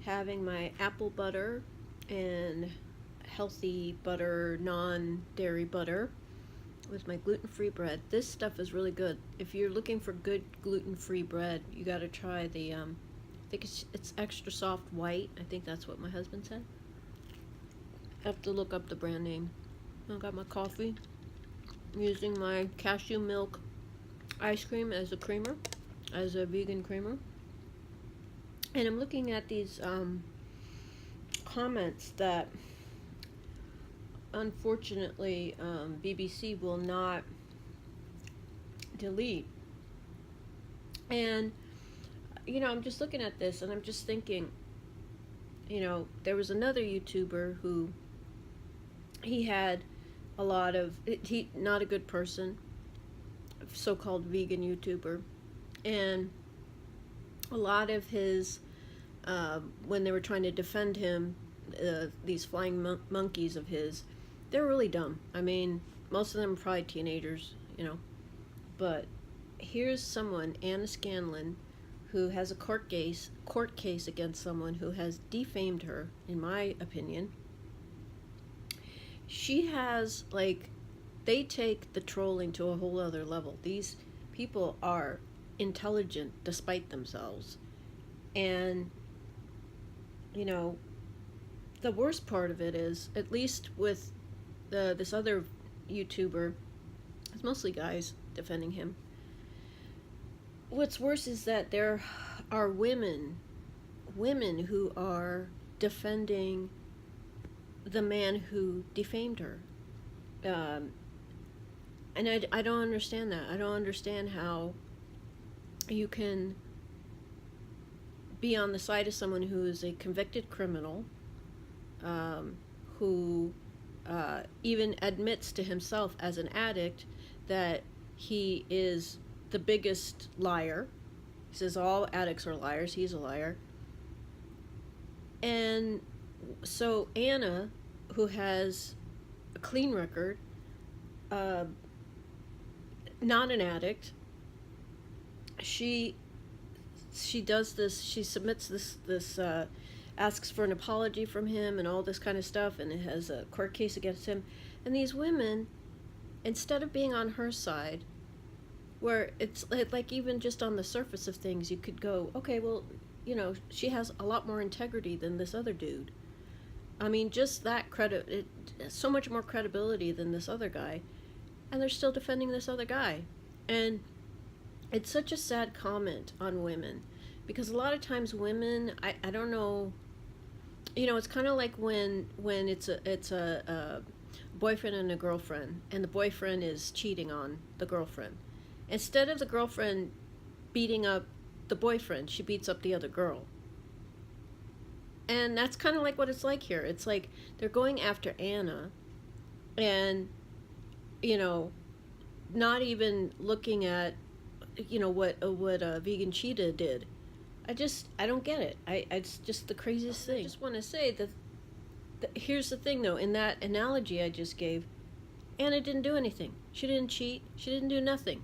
having my apple butter and healthy butter, non-dairy butter with my gluten-free bread. This stuff is really good. If you're looking for good gluten-free bread, you got to try the I think it's extra soft white. I think that's what my husband said. I have to look up the brand name. I got my coffee. I'm using my cashew milk ice cream as a creamer, as a vegan creamer. And I'm looking at these comments that unfortunately BBC will not delete. And I'm just looking at this and I'm just thinking, there was another YouTuber who he had a lot of, he not a good person, so-called vegan YouTuber, and a lot of his when they were trying to defend him, these flying monkeys of his, they're really dumb. I mean, most of them are probably teenagers, but here's someone, Anna Scanlon, who has a court case against someone who has defamed her, in my opinion. She has, they take the trolling to a whole other level. These people are intelligent despite themselves. And, the worst part of it is, at least with this other YouTuber, it's mostly guys defending him. What's worse is that there are women who are defending the man who defamed her. And I don't understand that. I don't understand how you can be on the side of someone who is a convicted criminal, who even admits to himself as an addict that he is the biggest liar. He says all addicts are liars. He's a liar. And so Anna, who has a clean record, not an addict, she does this, she submits this asks for an apology from him and all this kind of stuff, and it has a court case against him. And these women, instead of being on her side, where it's like even just on the surface of things, you could go, okay, well, she has a lot more integrity than this other dude. I mean, just that so much more credibility than this other guy, and they're still defending this other guy. And it's such a sad comment on women, because a lot of times women, I don't know, it's kind of like when it's a boyfriend and a girlfriend, and the boyfriend is cheating on the girlfriend. Instead of the girlfriend beating up the boyfriend, she beats up the other girl. And that's kind of like what it's like here. It's like they're going after Anna and, not even looking at, what Vegan Cheetah did. I don't get it. It's just the craziest thing. I just want to say that here's the thing, though. In that analogy I just gave, Anna didn't do anything. She didn't cheat. She didn't do nothing.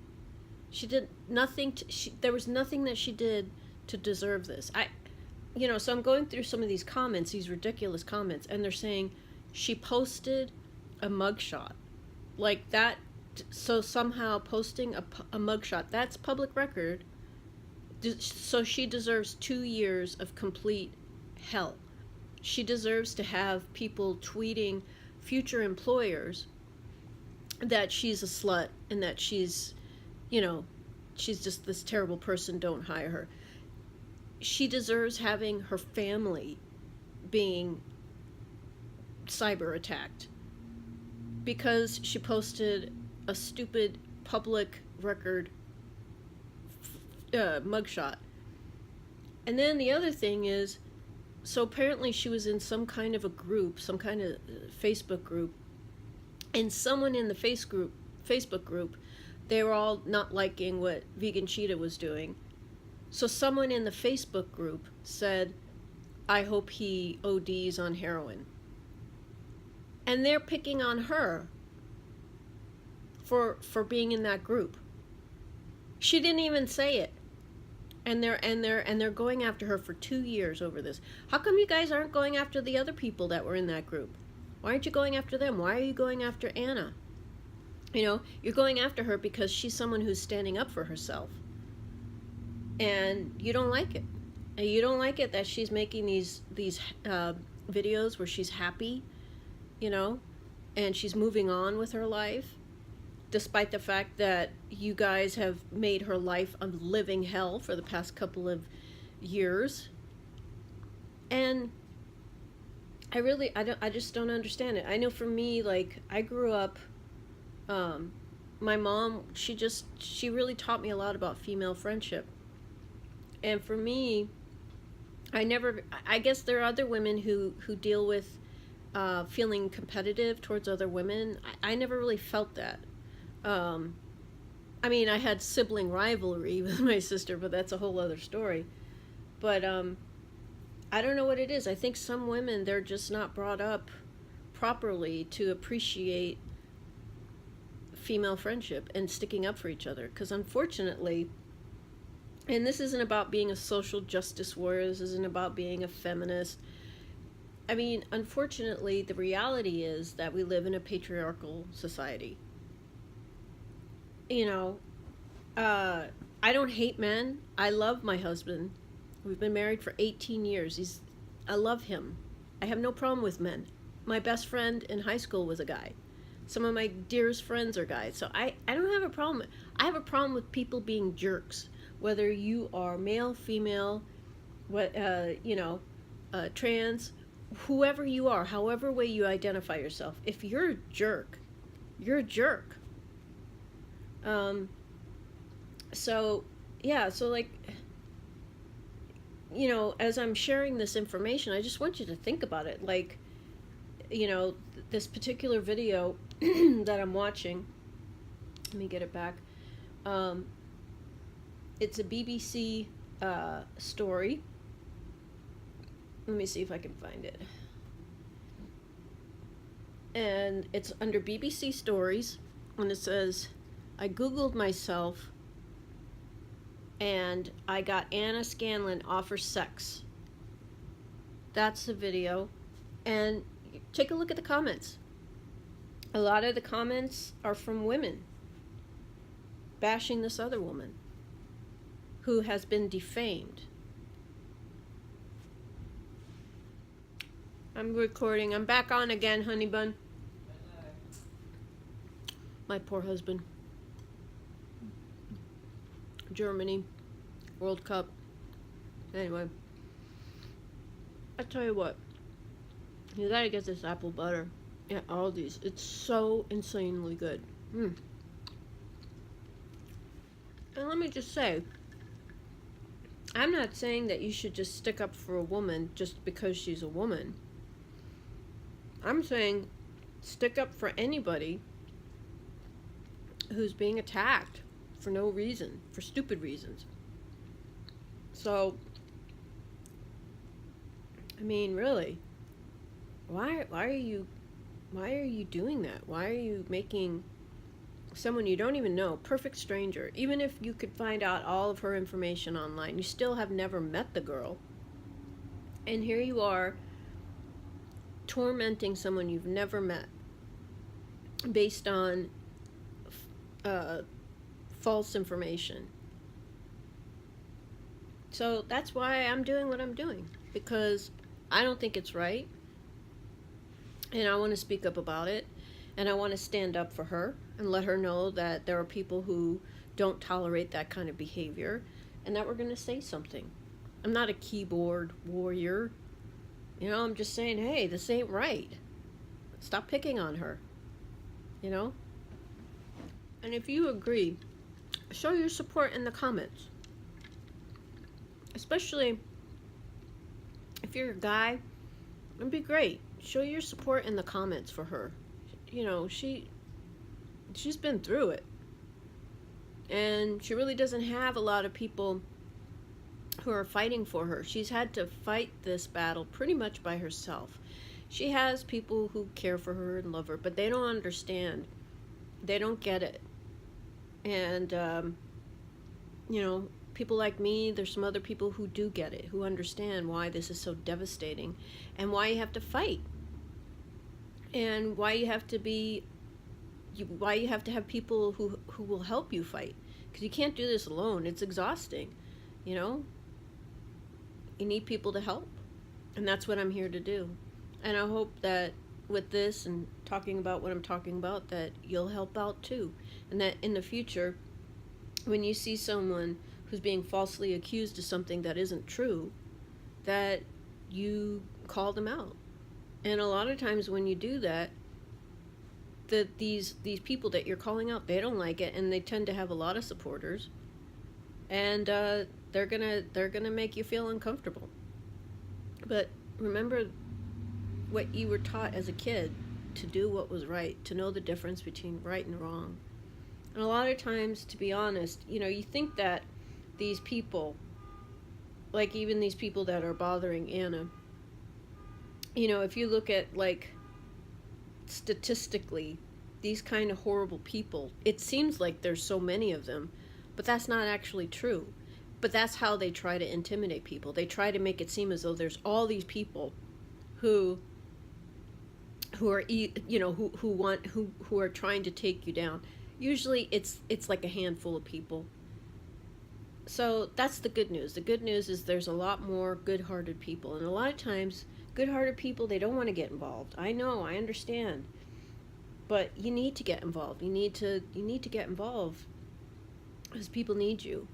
She did nothing. There was nothing that she did to deserve this. So I'm going through some of these comments, these ridiculous comments, and they're saying she posted a mugshot. Like that, so somehow posting a mugshot, that's public record, so she deserves 2 years of complete hell. She deserves to have people tweeting future employers that she's a slut and that she's just this terrible person, don't hire her. She deserves having her family being cyber attacked because she posted a stupid public record mugshot. And then the other thing is, so apparently she was in some kind of a group, some kind of Facebook group, and someone in the Facebook group, they were all not liking what Vegan Cheetah was doing. So someone in the Facebook group said, I hope he ODs on heroin. And they're picking on her for being in that group. She didn't even say it. And they're going after her for 2 years over this. How come you guys aren't going after the other people that were in that group? Why aren't you going after them? Why are you going after Anna? You know, you're going after her because she's someone who's standing up for herself. And you don't like it. And you don't like it that she's making these videos where she's happy, you know, and she's moving on with her life, despite the fact that you guys have made her life a living hell for the past couple of years. And I just don't understand it. I know for me, like, I grew up, my mom, she really taught me a lot about female friendship. And for me, I guess there are other women who deal with feeling competitive towards other women. I never really felt that. I mean, I had sibling rivalry with my sister, but that's a whole other story. But I don't know what it is. I think some women, they're just not brought up properly to appreciate female friendship and sticking up for each other. Because unfortunately, and this isn't about being a social justice warrior, this isn't about being a feminist. I mean, unfortunately, the reality is that we live in a patriarchal society. You know, I don't hate men. I love my husband. We've been married for 18 years. I love him. I have no problem with men. My best friend in high school was a guy. Some of my dearest friends are guys. So I don't have a problem. I have a problem with people being jerks. Whether you are male, female, trans, whoever you are, however way you identify yourself. If you're a jerk, you're a jerk. So like, you know, as I'm sharing this information, I just want you to think about it. Like, you know, this particular video that I'm watching, let me get it back. It's a BBC story. Let me see if I can find it. And it's under BBC Stories, and it says, I Googled myself, and I got Anna Scanlon offers sex. That's the video. And take a look at the comments. A lot of the comments are from women bashing this other woman who has been defamed. I'm recording. I'm back on again, honey bun. My poor husband. Germany, World Cup. Anyway, I tell you what, you gotta get this apple butter at Aldi's. It's so insanely good. And let me just say, I'm not saying that you should just stick up for a woman just because she's a woman. I'm saying stick up for anybody who's being attacked for no reason, for stupid reasons. So, I mean, really, why are you doing that? Why are you making someone you don't even know, perfect stranger, even if you could find out all of her information online, you still have never met the girl, and here you are tormenting someone you've never met based on false information. So that's why I'm doing what I'm doing, because I don't think it's right, and I want to speak up about it, and I want to stand up for her and let her know that there are people who don't tolerate that kind of behavior, and that we're going to say something. I'm not a keyboard warrior. You know, I'm just saying, hey, this ain't right. Stop picking on her. You know? And if you agree, show your support in the comments. Especially if you're a guy, it'd be great. Show your support in the comments for her. You know, she's been through it. And she really doesn't have a lot of people who are fighting for her. She's had to fight this battle pretty much by herself. She has people who care for her and love her, but they don't understand. They don't get it. And, you know, people like me, there's some other people who do get it, who understand why this is so devastating and why you have to fight and why you have to be why you have to have people who will help you fight, because you can't do this alone. It's exhausting, you know. You need people to help, and that's what I'm here to do. And I hope that with this and talking about what I'm talking about, that you'll help out too, and that in the future, when you see someone who's being falsely accused of something that isn't true, that you call them out. And a lot of times when you do that, these people that you're calling out, they don't like it, and they tend to have a lot of supporters, and they're gonna make you feel uncomfortable. But remember what you were taught as a kid, to do what was right, to know the difference between right and wrong. And a lot of times, to be honest, you know, you think that these people, like even these people that are bothering Anna, you know, if you look at, like, statistically, these kind of horrible people, it seems like there's so many of them, but that's not actually true. But that's how they try to intimidate people. They try to make it seem as though there's all these people who are, you know, who are trying to take you down. Usually it's like a handful of people. So that's the good news. The good news is there's a lot more good-hearted people, and a lot of times good-hearted people, they don't want to get involved. I know, I understand. But you need to get involved. You need to get involved because people need you.